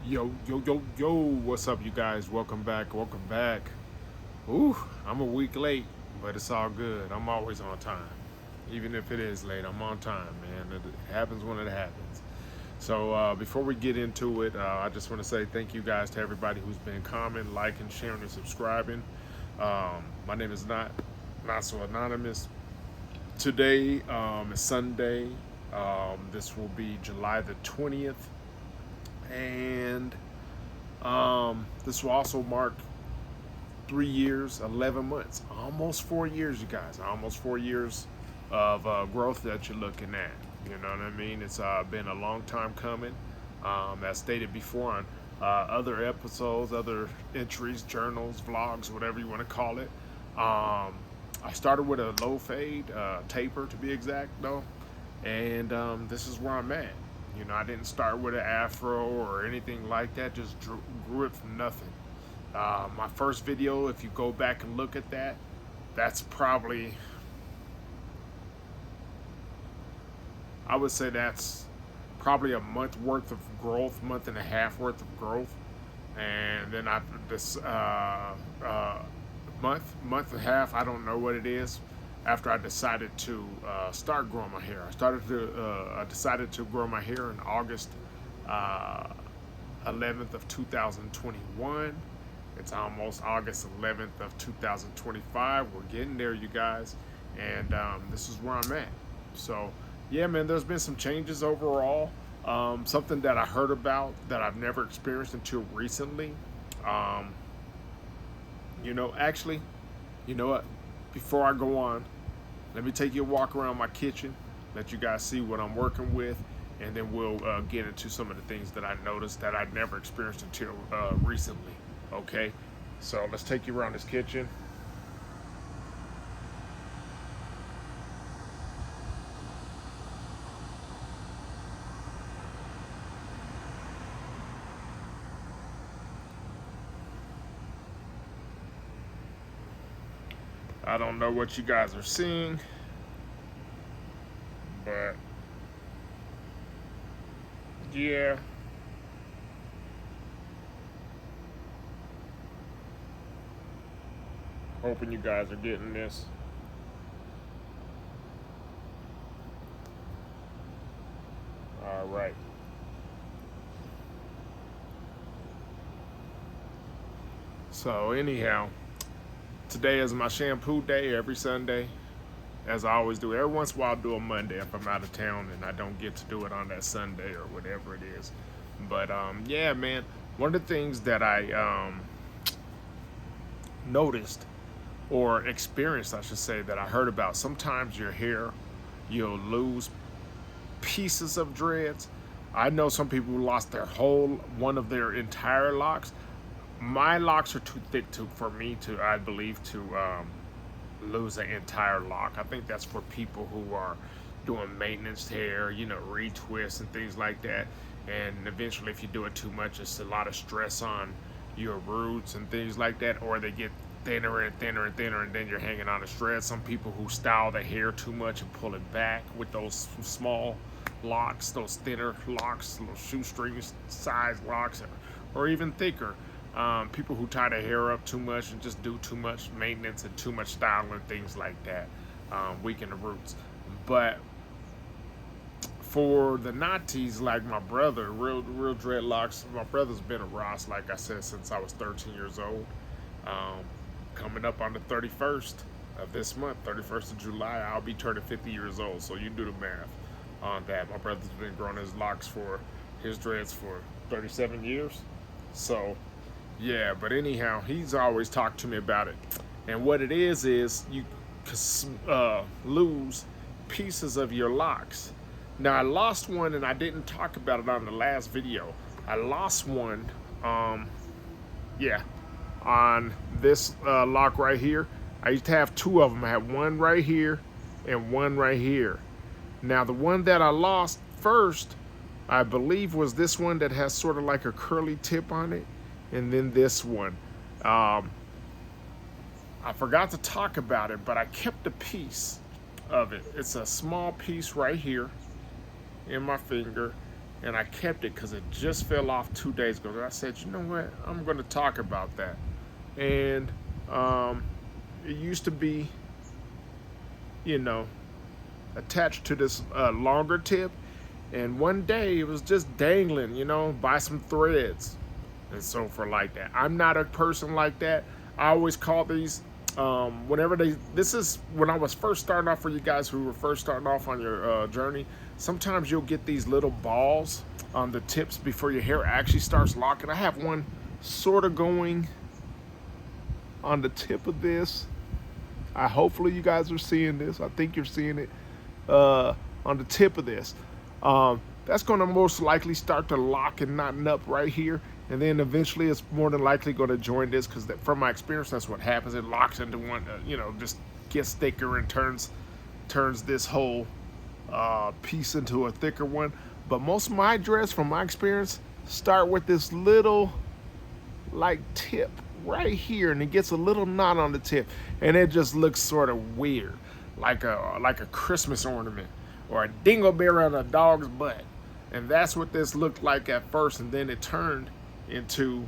Yo, what's up, you guys? Welcome back, welcome back. Ooh, I'm a week late, but it's all good. I'm always on time. Even if it is late, I'm on time, man. It happens when it happens. So before we get into it, I just want to say thank you guys to everybody who's been commenting, liking, sharing, and subscribing. My name is not so anonymous. Today is Sunday. This will be July the 20th, and this will also mark 3 years, 11 months, almost 4 years, you guys. Almost 4 years of growth that you're looking at. You know what I mean? It's been a long time coming. As stated before on other episodes, other entries, journals, vlogs, whatever you want to call it. I started with a low fade, taper to be exact, though, and this is where I'm at. You know, I didn't start with an afro or anything like that. Just grew it from nothing. My first video, if you go back and look at that, that's probably, I would say that's probably a month worth of growth, month and a half worth of growth. And then after this month and a half, I don't know what it is. After I decided to start growing my hair, I decided to grow my hair in August 11th of 2021. It's almost August 11th of 2025. We're getting there, you guys, and this is where I'm at. So, yeah, man, there's been some changes overall. Something that I heard about that I've never experienced until recently. Um, actually, you know what? Before I go on, let me take you a walk around my kitchen, let you guys see what I'm working with, and then we'll get into some of the things that I noticed that I never experienced until recently. Okay, so let's take you around this kitchen. I don't know what you guys are seeing, but yeah, hoping you guys are getting this. All right. So anyhow, today is my shampoo day every Sunday, as I always do. Every once in a while, I'll do a Monday if I'm out of town and I don't get to do it on that Sunday or whatever it is. But yeah, man, one of the things that I noticed or experienced, I should say, that I heard about, sometimes your hair, you'll lose pieces of dreads. I know some people who lost their one of their entire locks. My locks are too thick for me to, I believe, to lose an entire lock. I think that's for people who are doing maintenance hair, retwists and things like that. And eventually, if you do it too much, it's a lot of stress on your roots and things like that, or they get thinner and thinner and thinner, and then you're hanging on a thread. Some people who style the hair too much and pull it back with those small locks, those thinner locks, little shoestring size locks, or even thicker. People who tie their hair up too much and just do too much maintenance and too much styling, things like that, weaken the roots. But for the Natties, like my brother, real dreadlocks, my brother's been a Ross, like I said, since I was 13 years old. Um, Coming up on the 31st of this month, 31st of July, I'll be turning 50 years old. So you do the math on that. My brother's been growing his dreads for 37 years. So yeah, but anyhow, he's always talked to me about it. And what it is you lose pieces of your locks. Now, I lost one, and I didn't talk about it on the last video. I lost one, yeah, on this lock right here. I used to have two of them. I had one right here and one right here. Now, the one that I lost first, I believe, was this one that has sort of like a curly tip on it. And then this one. I forgot to talk about it, but I kept a piece of it. It's a small piece right here in my finger. and I kept it because it just fell off 2 days ago. And I said, you know what? I'm going to talk about that. And it used to be, you know, attached to this longer tip, and one day it was just dangling, you know, by some threads and so forth like that. I'm not a person like that. I always call these whenever this is when I was first starting off, for you guys who were first starting off on your journey. Sometimes you'll get these little balls on the tips before your hair actually starts locking. I have one sort of going on the tip of this. Hopefully you guys are seeing this. I think you're seeing it on the tip of this. That's going to most likely start to lock and knot up right here, and then eventually it's more than likely going to join this, because from my experience, that's what happens. It locks into one, you know, just gets thicker and turns this whole piece into a thicker one. But most of my dreads, from my experience, start with this little like tip right here, and it gets a little knot on the tip, and it just looks sort of weird, like a Christmas ornament or a dingleberry on a dog's butt. And that's what this looked like at first, and then it turned into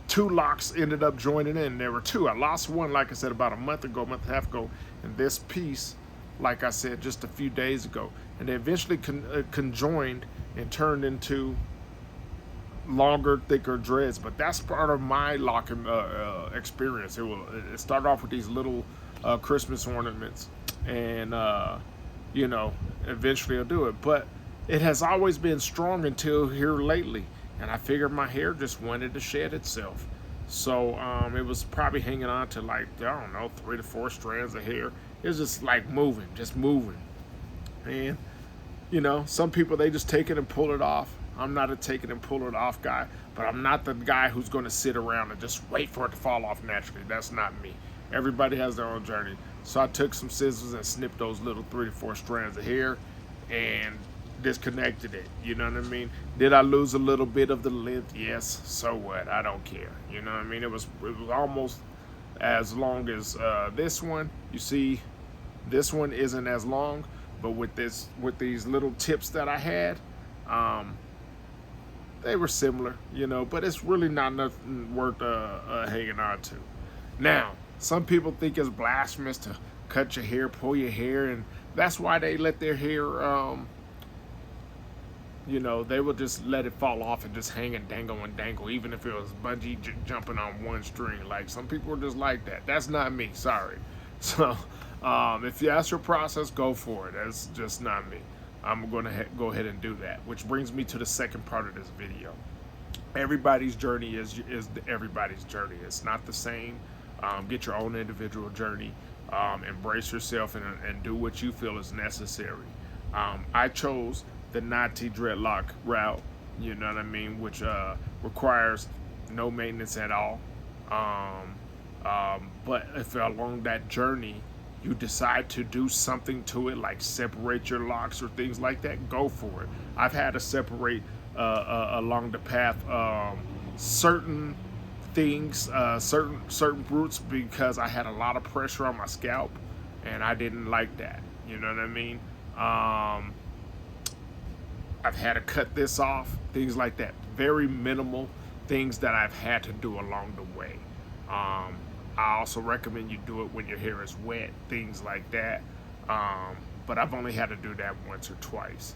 two locks ended up joining in. There were two. I lost one, like I said, about a month and a half ago, and this piece, like I said, just a few days ago, and they eventually conjoined and turned into longer, thicker dreads. But that's part of my locking experience. It started off with these little Christmas ornaments, and you know, eventually I'll do it. But it has always been strong until here lately, and I figured my hair just wanted to shed itself. So it was probably hanging on to, like, I don't know, 3 to 4 strands of hair. It was just like moving. And you know, some people, they just take it and pull it off. I'm not a take it and pull it off guy, but I'm not the guy who's going to sit around and just wait for it to fall off naturally. That's not me. Everybody has their own journey. So I took some scissors and snipped those little 3 to 4 strands of hair and disconnected it. You know what I mean? Did I lose a little bit of the length? Yes. So what? I don't care. You know what I mean? It was almost as long as this one. You see, this one isn't as long, but with these little tips that I had, they were similar, you know, but it's really not nothing worth hanging on to. Now, some people think it's blasphemous to cut your hair, pull your hair, and that's why they let their hair, you know, they will just let it fall off and just hang and dangle, even if it was bungee jumping on one string. Like, some people are just like that. That's not me, sorry. So, if that's your process, go for it. That's just not me. I'm going to go ahead and do that, which brings me to the second part of this video. Everybody's journey is everybody's journey. It's not the same. Get your own individual journey. Embrace yourself and do what you feel is necessary. I chose the Natty Dreadlock route, you know what I mean, which requires no maintenance at all. But if along that journey you decide to do something to it, like separate your locks or things like that, go for it. I've had to separate along the path certain things, certain roots, because I had a lot of pressure on my scalp, and I didn't like that. You know what I mean? I've had to cut this off, things like that. Very minimal things that I've had to do along the way. I also recommend you do it when your hair is wet, things like that. But I've only had to do that once or twice.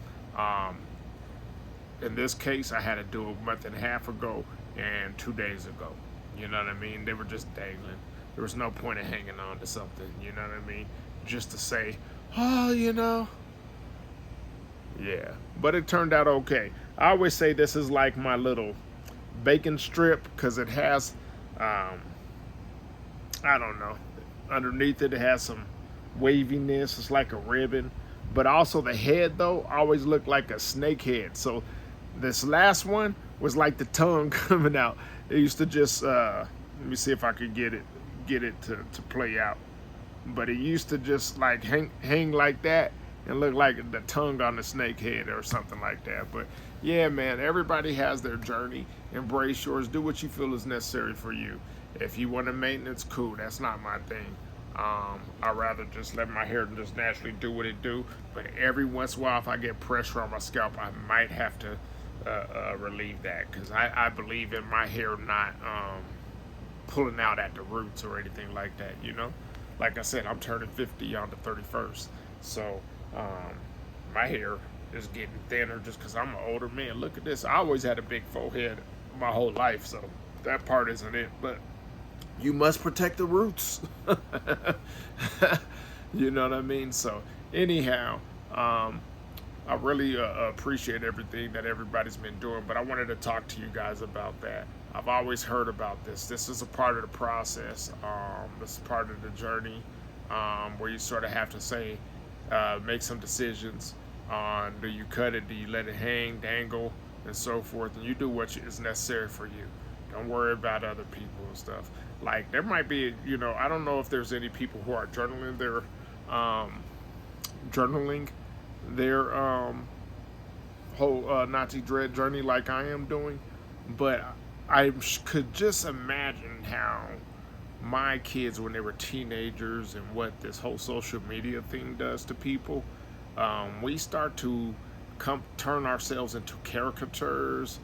In this case, I had to do it a month and a half ago and 2 days ago. You know what I mean? They were just dangling. There was no point in hanging on to something, you know what I mean? Just to say, oh, you know. Yeah, but it turned out okay. I always say this is like my little bacon strip, because it has, I don't know, underneath it has some waviness. It's like a ribbon, but also the head though always looked like a snake head. So this last one was like the tongue coming out. It used to just let me see if I could get it to play out, but it used to just like hang like that and look like the tongue on the snake head or something like that. But yeah, man, everybody has their journey. Embrace yours. Do what you feel is necessary for you. If you want a maintenance, cool. That's not my thing. I'd rather just let my hair just naturally do what it do. But every once in a while, if I get pressure on my scalp, I might have to relieve that, because I believe in my hair not pulling out at the roots or anything like that. You know, like I said, I'm turning 50 on the 31st, so my hair is getting thinner just because I'm an older man. Look at this. I always had a big forehead my whole life, so that part isn't it. But you must protect the roots. You know what I mean? So anyhow, I really appreciate everything that everybody's been doing, but I wanted to talk to you guys about that. I've always heard about this. This is a part of the process. This is part of the journey, where you sort of have to say, make some decisions on, do you cut it, do you let it hang, dangle, and so forth, and you do what is necessary for you. Don't worry about other people and stuff. Like, there might be, you know, I don't know if there's any people who are journaling their whole Natty Dread journey like I am doing, but I could just imagine how my kids, when they were teenagers, and what this whole social media thing does to people. We start to turn ourselves into caricatures,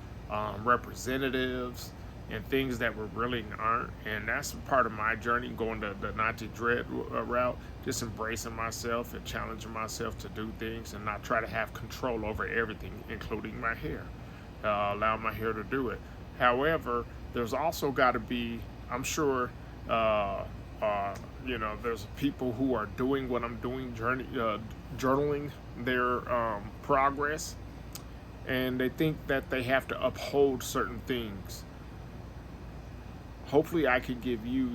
representatives, and things that we really aren't. And that's part of my journey, going to the Natty Dread route, just embracing myself and challenging myself to do things and not try to have control over everything, including my hair. Allow my hair to do it. However, there's also got to be, I'm sure, you know, there's people who are doing what I'm doing, journaling their progress, and they think that they have to uphold certain things. Hopefully I can give you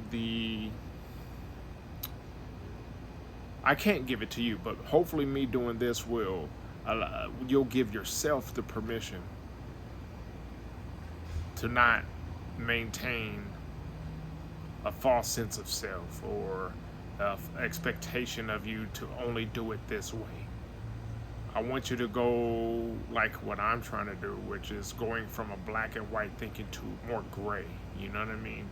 I can't give it to you, but hopefully me doing this will, you'll give yourself the permission to not maintain a false sense of self, or expectation of you to only do it this way. I want you to go like what I'm trying to do, which is going from a black and white thinking to more gray. You know what I mean?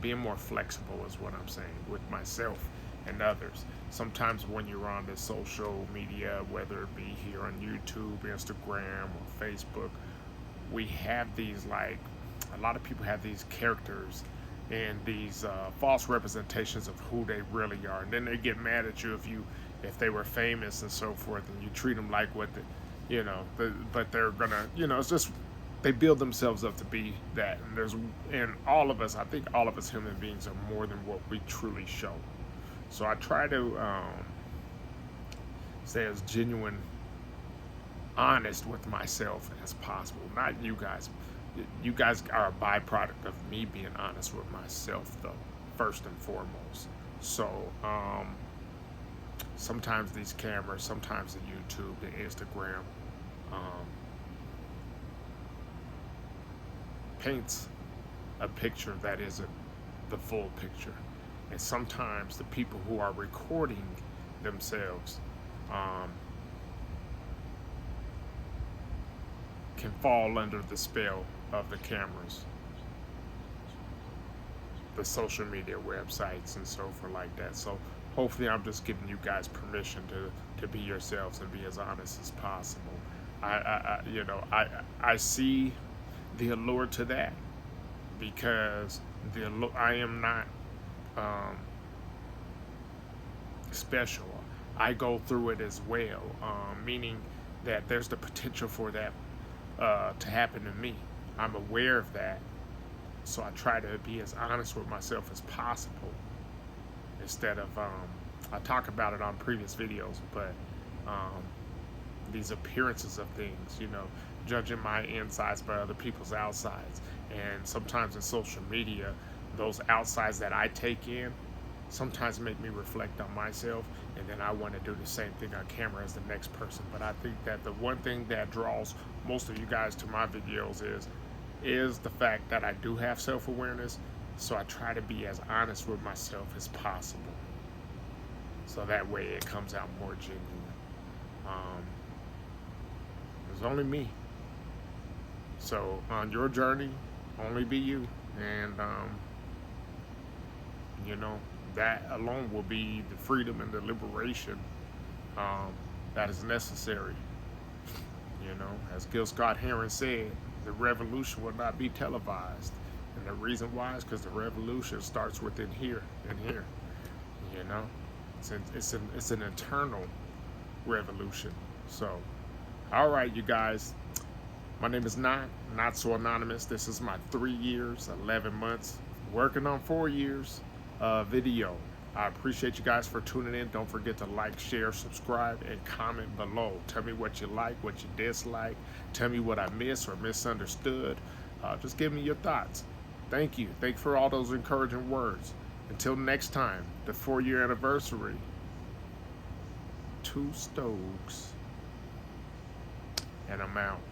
Being more flexible is what I'm saying, with myself and others. Sometimes when you're on the social media, whether it be here on YouTube, Instagram, or Facebook, we have these, like, a lot of people have these characters and these false representations of who they really are, and then they get mad at you if they were famous and so forth, and you treat them like what but they're gonna, it's just, they build themselves up to be that. And all of us, I think all of us human beings are more than what we truly show. So I try to stay as genuine, honest with myself as possible. Not you guys. You guys are a byproduct of me being honest with myself, though, first and foremost. So sometimes these cameras, sometimes the YouTube, the Instagram, paints a picture that isn't the full picture. And sometimes the people who are recording themselves can fall under the spell of the cameras, the social media websites, and so forth like that. So hopefully I'm just giving you guys permission to be yourselves and be as honest as possible. I see the allure to that, because I am not special. I go through it as well, meaning that there's the potential for that to happen to me. I'm aware of that, so I try to be as honest with myself as possible, instead of I talk about it on previous videos, but these appearances of things, judging my insides by other people's outsides. And sometimes in social media, those outsides that I take in sometimes make me reflect on myself, and then I want to do the same thing on camera as the next person. But I think that the one thing that draws most of you guys to my videos is the fact that I do have self-awareness, so I try to be as honest with myself as possible, so that way it comes out more genuine. There's only me, so on your journey, only be you, and that alone will be the freedom and the liberation that is necessary. You know, as Gil Scott Heron said, the revolution will not be televised. And the reason why is because the revolution starts within here and here. You know, it's an internal revolution. So, all right, you guys. My name is Not So Anonymous. This is my 3 years, 11 months, working on 4 years video. I appreciate you guys for tuning in. Don't forget to like, share, subscribe, and comment below. Tell me what you like, what you dislike. Tell me what I missed or misunderstood. Just give me your thoughts. Thank you. Thank you for all those encouraging words. Until next time, the 4-year anniversary. 2 Stokes. And I'm out.